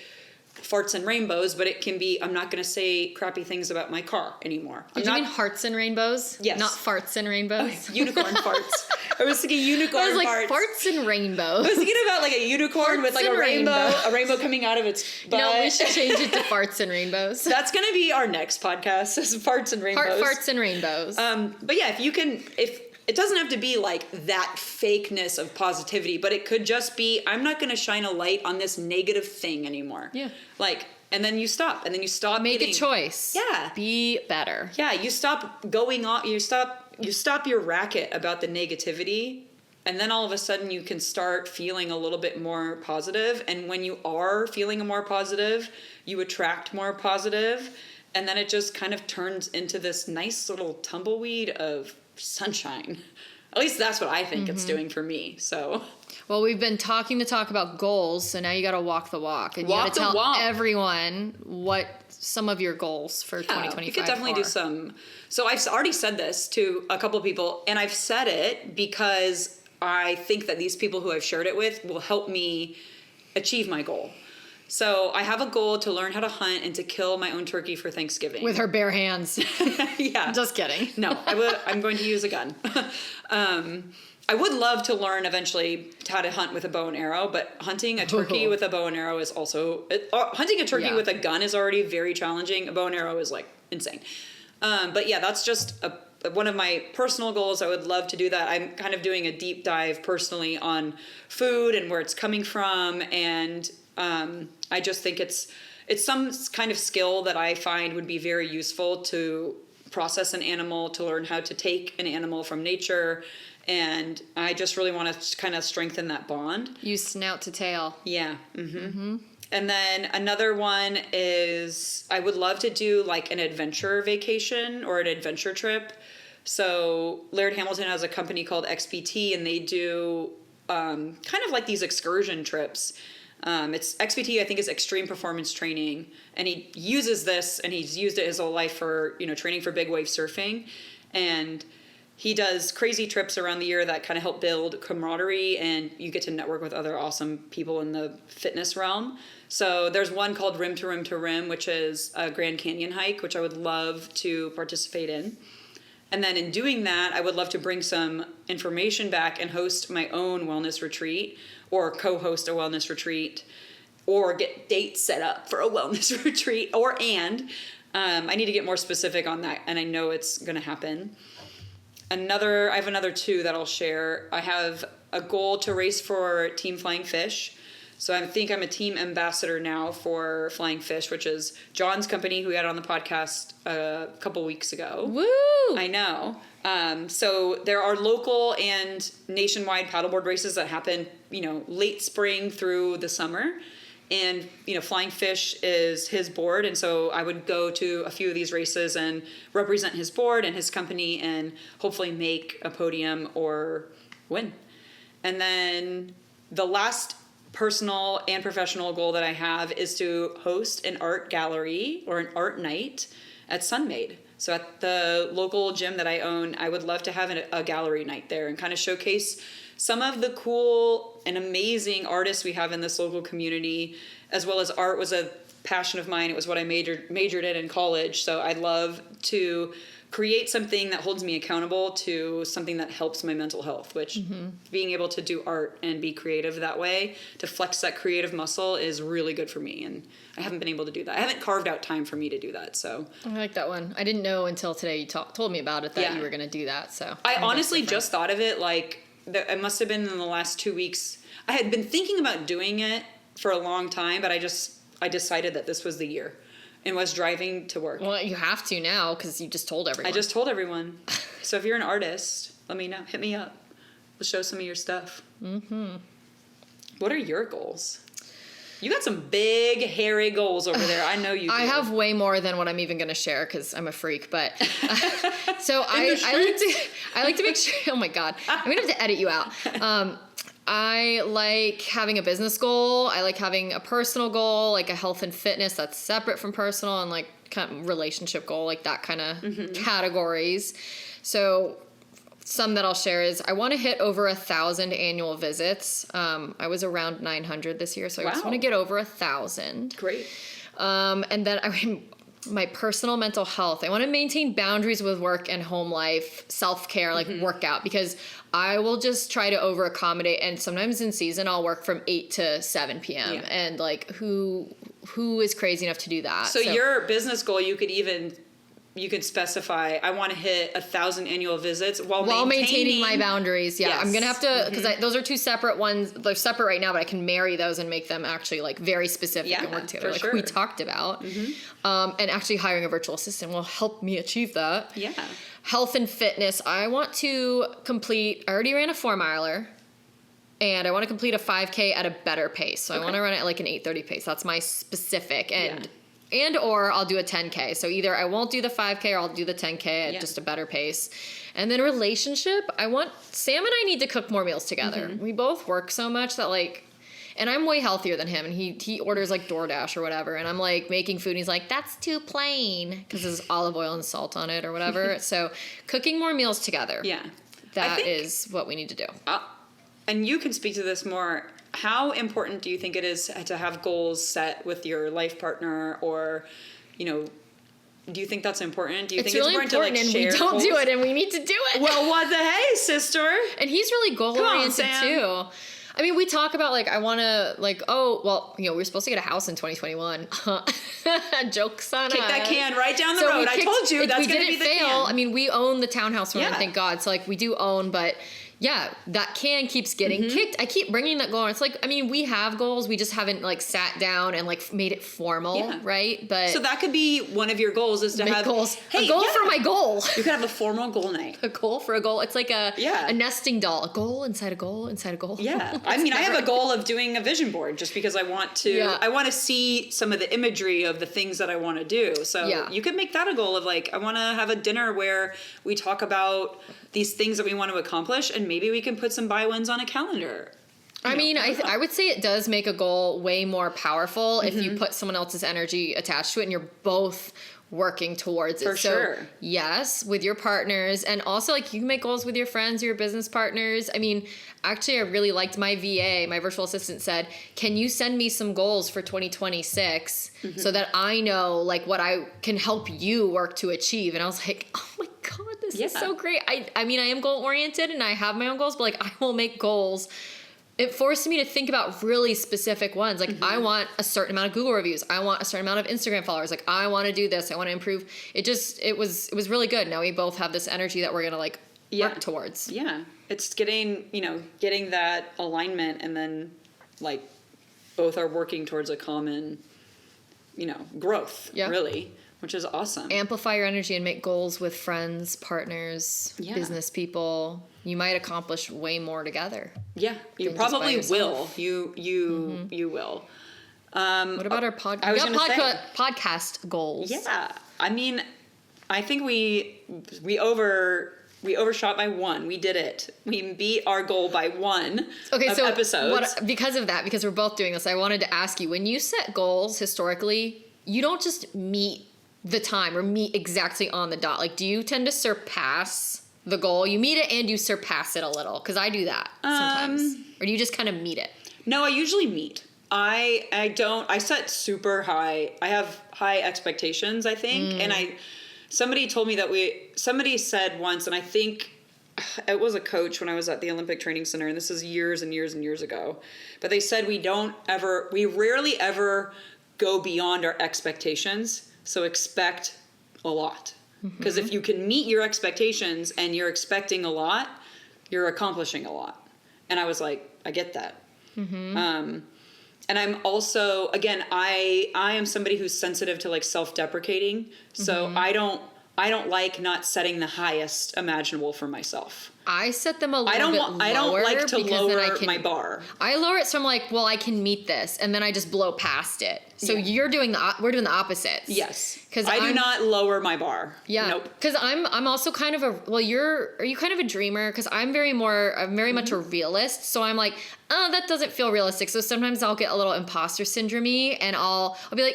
farts and rainbows, but it can be, I'm not going to say crappy things about my car anymore. Did you mean hearts and rainbows? Yes. Not farts and rainbows? Okay. Unicorn farts. I was thinking unicorn farts. I was like, farts and rainbows. I was thinking about like a unicorn with like a rainbow coming out of its butt. No, we should change it to farts and rainbows. That's going to be our next podcast, is farts and rainbows. Farts and rainbows. But yeah, if it doesn't have to be like that fakeness of positivity, but it could just be, I'm not going to shine a light on this negative thing anymore. Yeah. Like, and then you stop, and then you stop. Make a choice. Yeah. Be better. Yeah. You stop going on, you stop your racket about the negativity, and then all of a sudden you can start feeling a little bit more positive. And when you are feeling more positive, you attract more positive, and then it just kind of turns into this nice little tumbleweed of sunshine, At least that's what I think it's doing for me. So. Well, we've been talking about goals, so now you got to walk the walk. And you got to tell everyone what some of your goals for 2025 we could definitely do some. So I've already said this to a couple of people, and I've said it because I think that these people who I've shared it with will help me achieve my goal. So I have a goal to learn how to hunt and to kill my own turkey for Thanksgiving. With her bare hands. Yeah. Just kidding. No, I'm going to use a gun. I would love to learn eventually how to hunt with a bow and arrow, but hunting a turkey with a bow and arrow is also... hunting a turkey with a gun is already very challenging. A bow and arrow is like insane. But yeah, that's just one of my personal goals. I would love to do that. I'm kind of doing a deep dive personally on food and where it's coming from. And I just think it's some kind of skill that I find would be very useful to process an animal, to learn how to take an animal from nature. And I just really want to kind of strengthen that bond. Use snout to tail. Yeah. Mm-hmm. Mm-hmm. And then another one is I would love to do like an adventure vacation or an adventure trip. So Laird Hamilton has a company called XPT, and they do kind of like these excursion trips. It's XPT, I think, is extreme performance training, and he uses this, and he's used it his whole life for training for big wave surfing, and he does crazy trips around the year that kind of help build camaraderie, and you get to network with other awesome people in the fitness realm. So there's one called Rim to Rim to Rim, which is a Grand Canyon hike, which I would love to participate in. And then in doing that, I would love to bring some information back and host my own wellness retreat, or co-host a wellness retreat, or get dates set up for a wellness retreat, I need to get more specific on that, and I know it's going to happen. I have another two that I'll share. I have a goal to race for Team Flying Fish. So I think I'm a team ambassador now for Flying Fish, which is John's company, who we had on the podcast a couple weeks ago. Woo! I know. So there are local and nationwide paddleboard races that happen, late spring through the summer. And, Flying Fish is his board. And so I would go to a few of these races and represent his board and his company and hopefully make a podium or win. And then the last personal and professional goal that I have is to host an art gallery or an art night at Sunmade. So at the local gym that I own, I would love to have a gallery night there and kind of showcase some of the cool and amazing artists we have in this local community, as well as art was a passion of mine. It was what I majored in college. So I'd love to create something that holds me accountable to something that helps my mental health, which being able to do art and be creative that way, to flex that creative muscle, is really good for me. And I haven't been able to do that. I haven't carved out time for me to do that. So I like that one. I didn't know until today you told me about it that you were going to do that. So I honestly just thought of it it must have been in the last 2 weeks. I had been thinking about doing it for a long time, but I decided that this was the year and was driving to work. Well, you have to now because you just told everyone. I just told everyone. So if you're an artist, let me know. Hit me up. Let's show some of your stuff. Mm-hmm. What are your goals? You got some big, hairy goals over there. I know you do. I have way more than what I'm even going to share because I'm a freak. But so I like to make sure. Oh my God, I'm gonna have to edit you out. I like having a business goal. I like having a personal goal, like a health and fitness that's separate from personal, and like kind of relationship goal, like that kind of categories. So some that I'll share is I want to hit over 1,000 annual visits. I was around 900 this year, so I just want to get over 1,000. Great. And then my personal mental health. I want to maintain boundaries with work and home life, self-care, like workout, because I will just try to over accommodate. And sometimes in season, I'll work from 8 to 7 p.m. And like who is crazy enough to do that? So your business goal, you could specify, I want to hit 1,000 annual visits while maintaining my boundaries. Yeah, yes. I'm going to have to, because those are two separate ones. They're separate right now, but I can marry those and make them actually like very specific and work together, like we talked about. And actually hiring a virtual assistant will help me achieve that. Yeah. Health and fitness. I want to I already ran a 4-miler. And I want to complete a 5K at a better pace. So I want to run it at like an 8:30 pace. That's my specific. And and or I'll do a 10K. So either I won't do the 5K or I'll do the 10K at just a better pace. And then relationship, Sam and I need to cook more meals together. We both work so much that like, and I'm way healthier than him, and he orders like DoorDash or whatever, and I'm like making food and he's like, that's too plain, because there's olive oil and salt on it or whatever. So cooking more meals together. Yeah. That is what we need to do. And you can speak to this more. How important do you think it is to have goals set with your life partner, or, you know, do you think that's important? Do you think really it's important to like share and we don't do it, and we need to do it? Well, what the hey, sister? And he's really goal-oriented too. I mean, we talk about like, I want to like, oh, well, you know, we were supposed to get a house in 2021. Jokes on us. Kick that can right down the road. I told you that's going to be the can. I mean, we own the townhouse one, thank God. So like we do own, but yeah, that can keeps getting kicked. I keep bringing that goal on. It's like, I mean, we have goals. We just haven't like sat down and like made it formal, right? But so that could be one of your goals is to have goals. Hey, a goal for my goal. You could have a formal goal night. A goal for a goal. It's like a nesting doll. A goal inside a goal inside a goal. Yeah. I mean, I have a goal of doing a vision board just because I want to see some of the imagery of the things that I want to do. So you could make that a goal of like, I want to have a dinner where we talk about these things that we want to accomplish, and maybe we can put some by-wins on a calendar. I mean, I would say it does make a goal way more powerful if you put someone else's energy attached to it and you're both working towards it. For sure. Yes, with your partners, and also like you can make goals with your friends, your business partners. I mean, actually I really liked my VA, my virtual assistant said, can you send me some goals for 2026 so that I know like what I can help you work to achieve? And I was like, oh my God, this is so great. I mean, I am goal oriented and I have my own goals, but like I will make goals. It forced me to think about really specific ones. Like I want a certain amount of Google reviews. I want a certain amount of Instagram followers. Like I want to do this. I want to improve. It was really good. Now we both have this energy that we're going to like work towards. Yeah. It's getting that alignment, and then like both are working towards a common, growth really, which is awesome. Amplify your energy and make goals with friends, partners, business people. You might accomplish way more together. Yeah, you probably will. You will. What about our podcast goals? Yeah, I mean, I think we overshot by one. We did it. We beat our goal by one. Okay, so episodes. Because we're both doing this, I wanted to ask you: when you set goals historically, you don't just meet the time or meet exactly on the dot. Like, do you tend to surpass the goal? You meet it and you surpass it a little, because I do that sometimes. Or do you just kind of meet it? No, I usually meet. I set super high. I have high expectations, I think. And somebody told me that somebody said once, and I think it was a coach when I was at the Olympic Training Center, and this is years and years and years ago, but they said we rarely ever go beyond our expectations. So expect a lot. Because if you can meet your expectations and you're expecting a lot, you're accomplishing a lot. And I was like, I get that. And I'm also, again, I am somebody who's sensitive to like self-deprecating. So I don't like not setting the highest imaginable for myself. I set them a little bit lower. I don't like to lower my bar. I lower it so I'm like, well, I can meet this, and then I just blow past it. So we're doing the opposites. Yes, because I do not lower my bar. Yeah, nope. Because I'm also kind of are you kind of a dreamer? Because I'm very much a realist. So I'm like, oh, that doesn't feel realistic. So sometimes I'll get a little imposter syndrome-y, and I'll be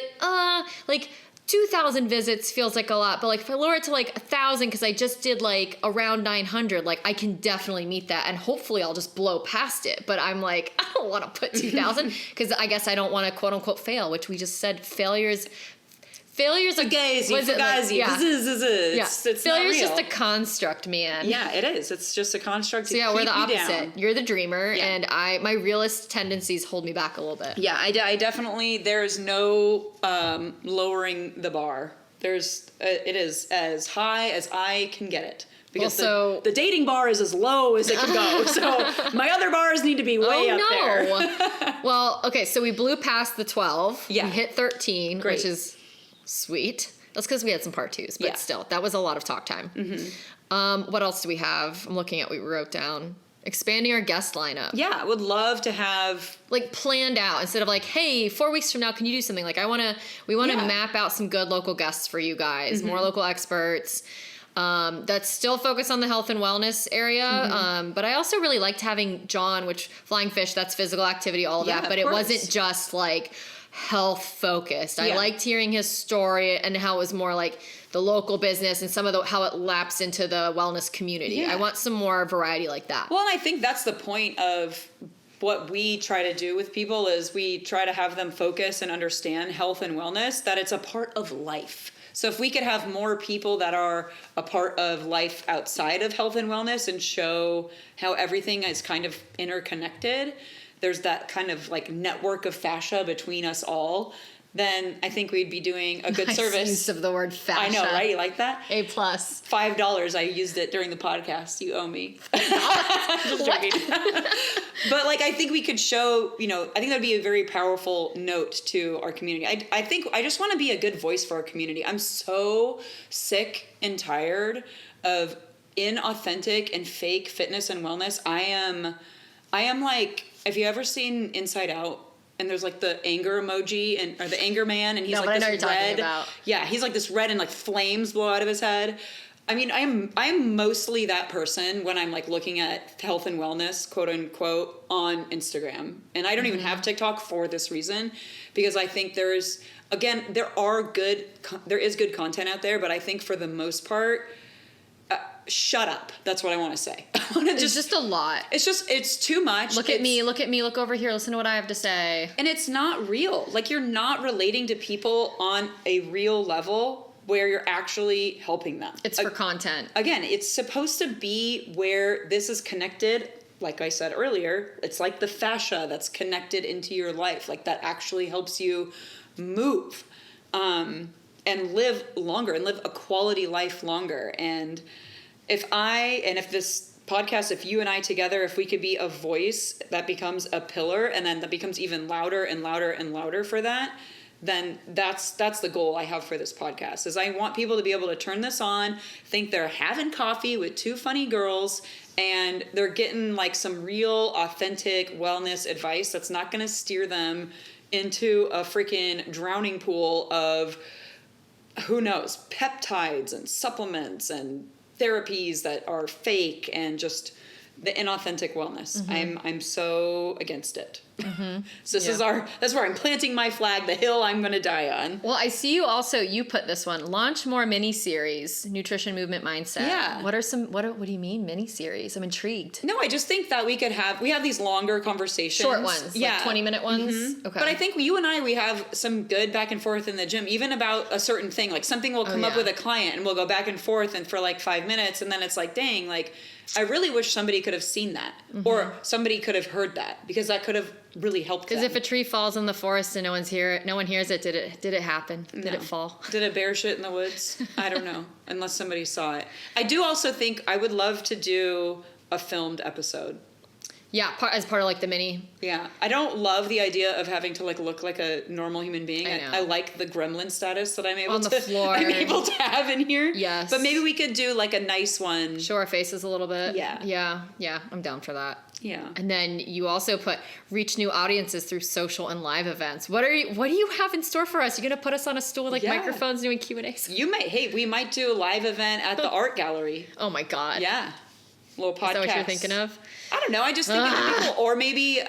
like 2,000 visits feels like a lot, but like if I lower it to like 1,000 because I just did like around 900, like I can definitely meet that, and hopefully I'll just blow past it. But I'm like, I don't want to put 2,000 because I guess I don't want to quote unquote fail, which we just said failures Fugazi. It's failure's just a construct, man. Yeah, it is. It's just a construct to keep we're the opposite. Down. You're the dreamer, and my realist tendencies hold me back a little bit. Yeah, I definitely, there's no lowering the bar. It is as high as I can get it. Because the dating bar is as low as it can go. So my other bars need to be way up there. Well, okay, so we blew past the 12. Yeah. We hit 13, which is sweet. That's because we had some part twos, but still, that was a lot of talk time. What else do we have? I'm looking at what we wrote down. Expanding our guest lineup. Yeah, I would love to have like planned out instead of like, hey, 4 weeks from now, can you do something? Like we want to map out some good local guests for you guys, more local experts. That's still focused on the health and wellness area. But I also really liked having John, which flying fish, that's physical activity, all of that. But it wasn't just like health focused. I liked hearing his story and how it was more like the local business and some of how it laps into the wellness community. Yeah. I want some more variety like that. Well, and I think that's the point of what we try to do with people is we try to have them focus and understand health and wellness, that it's a part of life. So if we could have more people that are a part of life outside of health and wellness and show how everything is kind of interconnected, there's that kind of like network of fascia between us all, then I think we'd be doing a good service. Use of the word fascia. I know, right? You like that? A+. $5. I used it during the podcast. You owe me. Just joking. But like, I think we could show, I think that'd be a very powerful note to our community. I think I just want to be a good voice for our community. I'm so sick and tired of inauthentic and fake fitness and wellness. I am like, have you ever seen Inside Out? And there's like the anger emoji or the anger man, and he's like this red. Yeah, he's like this red and like flames blow out of his head. I mean, I'm mostly that person when I'm like looking at health and wellness, quote unquote, on Instagram. And I don't even have TikTok for this reason, because I think there is good content out there, but I think for the most part, shut up. That's what I want to say. It's just a lot. It's too much. Look at me, look over here, listen to what I have to say. And it's not real. Like, you're not relating to people on a real level where you're actually helping them. It's for content. Again, it's supposed to be where this is connected. Like I said earlier, it's like the fascia that's connected into your life. Like, that actually helps you move and live longer and live a quality life longer. And if this podcast, if you and I together, if we could be a voice that becomes a pillar, and then that becomes even louder and louder and louder for that, then that's the goal I have for this podcast. Is I want people to be able to turn this on, think they're having coffee with two funny girls, and they're getting like some real authentic wellness advice that's not going to steer them into a freaking drowning pool of, who knows, peptides and supplements and therapies that are fake and just the inauthentic wellness. I'm so against it. So that's where I'm planting my flag, the hill I'm going to die on. Well, I see you put this one, launch more mini series, nutrition, movement, mindset. Yeah. What do you mean mini series? I'm intrigued. No, I just think that we have these longer conversations. Short ones, like 20-minute ones. Okay. But I think you and we have some good back and forth in the gym, even about a certain thing. Like, something will come up with a client and we'll go back and forth and for like 5 minutes, and then it's like, dang, like, I really wish somebody could have seen that, or somebody could have heard that, because that could have really helped them. Because if a tree falls in the forest and no one hears it, did it happen? Did it fall? Did a bear shit in the woods? I don't know, unless somebody saw it. I do also think I would love to do a filmed episode. Yeah, as part of like the mini. Yeah, I don't love the idea of having to like look like a normal human being. I like the gremlin status that I'm able to have in here. Yes, but maybe we could do like a nice one. Show our faces a little bit. Yeah. I'm down for that. Yeah. And then you also put reach new audiences through social and live events. What do you have in store for us? You're gonna put us on a stool with like microphones doing Q&As? We might do a live event at the art gallery. Oh my God. Yeah. Little podcast. Is that what you're thinking of? I don't know. I just think it'd be cool. Or maybe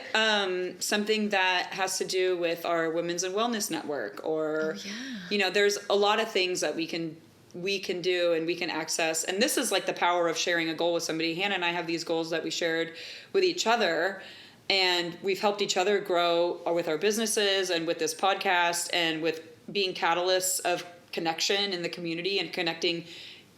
something that has to do with our Women's and Wellness Network, or there's a lot of things that we can do and we can access. And this is like the power of sharing a goal with somebody. Hannah and I have these goals that we shared with each other, and we've helped each other grow with our businesses and with this podcast and with being catalysts of connection in the community and connecting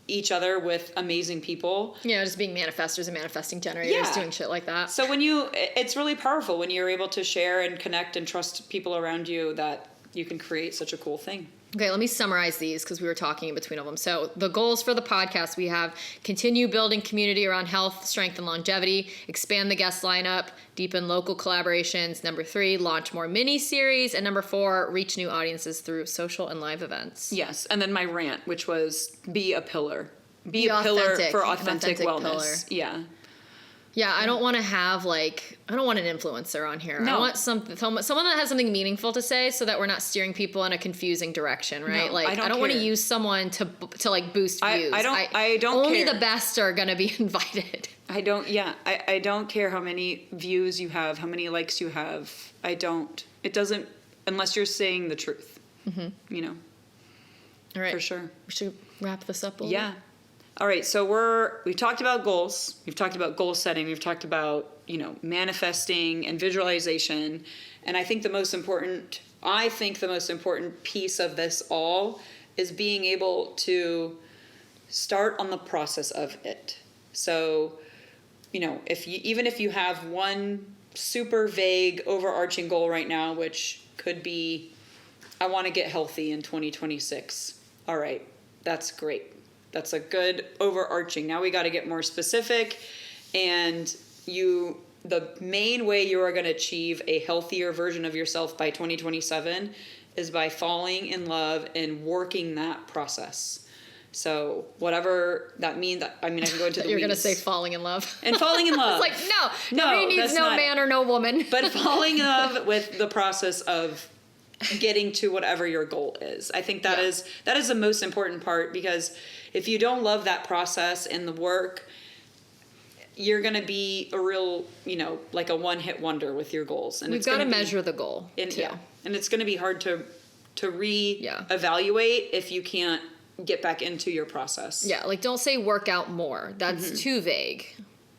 each other with amazing people. Just being manifestors and manifesting generators, doing shit like that. So it's really powerful when you're able to share and connect and trust people around you, that you can create such a cool thing. Okay, let me summarize these because we were talking in between of them. So the goals for the podcast, we have continue building community around health, strength, and longevity, expand the guest lineup, deepen local collaborations. Number 3, launch more mini-series. And number 4, reach new audiences through social and live events. Yes, and then my rant, which was be a pillar. Be a pillar for authentic wellness. Pillar. Yeah. Yeah, I don't want to have I don't want an influencer on here. No. I want someone that has something meaningful to say, so that we're not steering people in a confusing direction, right? No, I don't want to use someone to boost views. I don't only care. The best are going to be invited. I don't care how many views you have, how many likes you have. It doesn't, unless you're saying the truth. Mm-hmm. All right. For sure. We should wrap this up a little. Yeah. All right, so we've talked about goals, we've talked about goal setting, we've talked about, manifesting and visualization. And I think the most important piece of this all is being able to start on the process of it. So, even if you have one super vague overarching goal right now, which could be, I want to get healthy in 2026. All right, that's great. That's a good overarching. Now we got to get more specific, and the main way you are going to achieve a healthier version of yourself by 2027 is by falling in love and working that process. So whatever that means, I can go into the You're weeds. Going to say falling in love. And falling in love. It's nobody needs no man or no woman. But falling in love with the process of getting to whatever your goal is. I think that is the most important part, because if you don't love that process and the work, you're going to be a real, like a one-hit wonder with your goals. And we've got to measure the goal. And it's going to be hard to re-evaluate if you can't get back into your process. Yeah, don't say work out more. That's too vague.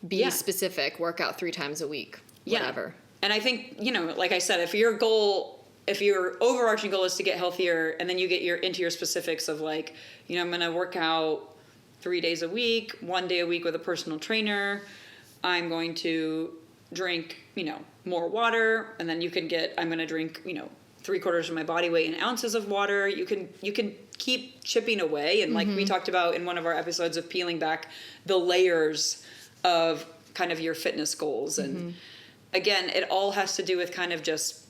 Be specific. Work out 3 times a week. Whatever. And I think, like I said, if your overarching goal is to get healthier, and then you get into your specifics of I'm going to work out 3 days a week, 1 day a week with a personal trainer. I'm going to drink, more water, and then I'm going to drink, 3/4 of my body weight in ounces of water. You can keep chipping away. And we talked about in one of our episodes of peeling back the layers of kind of your fitness goals. And again, it all has to do with kind of just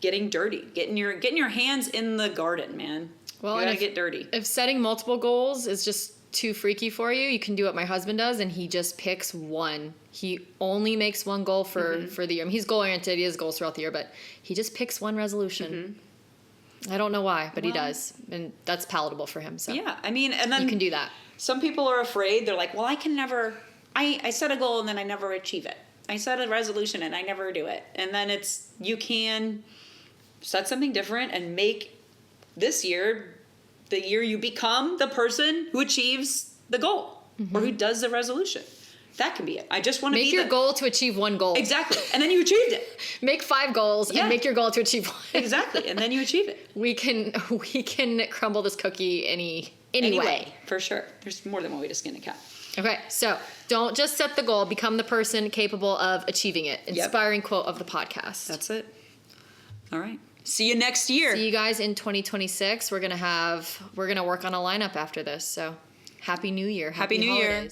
getting dirty, getting your hands in the garden, man. Well, you gotta get dirty. If setting multiple goals is just too freaky for you, you can do what my husband does, and he just picks one. He only makes one goal for the year. He's goal-oriented. He has goals throughout the year, but he just picks one resolution. I don't know why, but he does, and that's palatable for him. So yeah, and then you can do that. Some people are afraid. They're like, well, I can never. I set a goal and then I never achieve it. I set a resolution and I never do it. And then you can set something different and make this year the year you become the person who achieves the goal or who does the resolution. That can be it. I just want to make your goal to achieve one goal. Exactly. And then you achieved it. Make 5 goals and make your goal to achieve one. Exactly. And then you achieve it. We can crumble this cookie any way. For sure. There's more than one way to skin a cat. Okay. So don't just set the goal. Become the person capable of achieving it. Inspiring quote of the podcast. That's it. All right. See you next year. See you guys in 2026. We're gonna work on a lineup after this. So happy New Year. Happy New Year.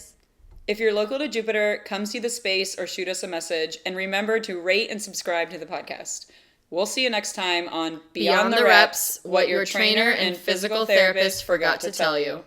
If you're local to Jupiter, come see the space or shoot us a message, and remember to rate and subscribe to the podcast. We'll see you next time on Beyond the Reps, what your trainer and physical therapist forgot to tell you.